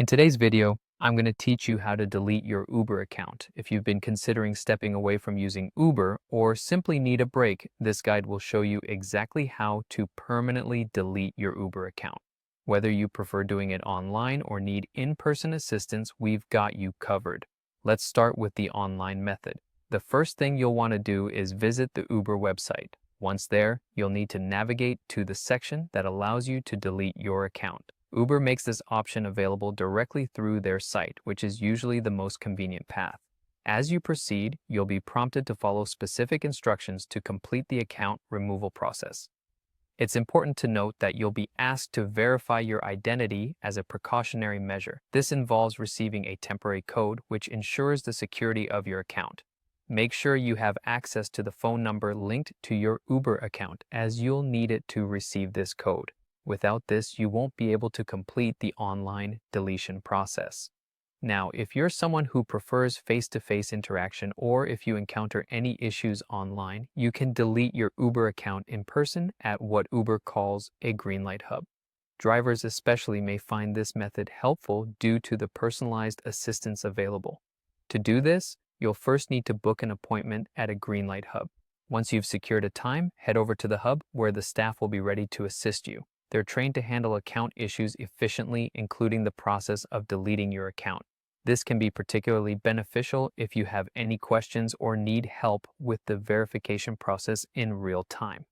In today's video, I'm going to teach you how to delete your Uber account. If you've been considering stepping away from using Uber or simply need a break, this guide will show you exactly how to permanently delete your Uber account. Whether you prefer doing it online or need in-person assistance, we've got you covered. Let's start with the online method. The first thing you'll want to do is visit the Uber website. Once there, you'll need to navigate to the section that allows you to delete your account. Uber makes this option available directly through their site, which is usually the most convenient path. As you proceed, you'll be prompted to follow specific instructions to complete the account removal process. It's important to note that you'll be asked to verify your identity as a precautionary measure. This involves receiving a temporary code which ensures the security of your account. Make sure you have access to the phone number linked to your Uber account, as you'll need it to receive this code. Without this, you won't be able to complete the online deletion process. Now, if you're someone who prefers face-to-face interaction, or if you encounter any issues online, you can delete your Uber account in person at what Uber calls a green light hub. Drivers especially may find this method helpful due to the personalized assistance available. To do this, you'll first need to book an appointment at a green light hub. Once you've secured a time, head over to the hub where the staff will be ready to assist you. They're trained to handle account issues efficiently, including the process of deleting your account. This can be particularly beneficial if you have any questions or need help with the verification process in real time.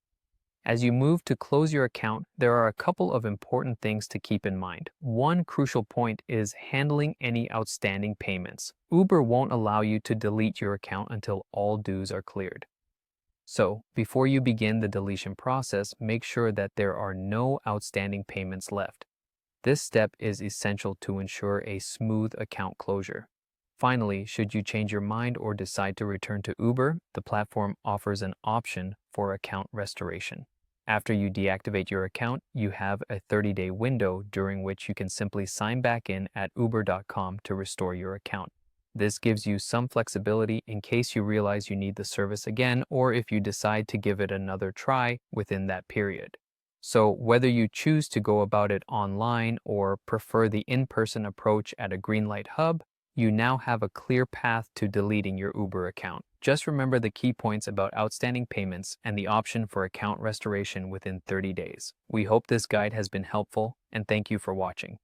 As you move to close your account, there are a couple of important things to keep in mind. One crucial point is handling any outstanding payments. Uber won't allow you to delete your account until all dues are cleared. So, before you begin the deletion process, make sure that there are no outstanding payments left. This step is essential to ensure a smooth account closure. Finally, should you change your mind or decide to return to Uber, the platform offers an option for account restoration. After you deactivate your account, you have a 30-day window during which you can simply sign back in at uber.com to restore your account. This gives you some flexibility in case you realize you need the service again, or if you decide to give it another try within that period. So whether you choose to go about it online or prefer the in-person approach at a green light hub, you now have a clear path to deleting your Uber account. Just remember the key points about outstanding payments and the option for account restoration within 30 days. We hope this guide has been helpful, and thank you for watching.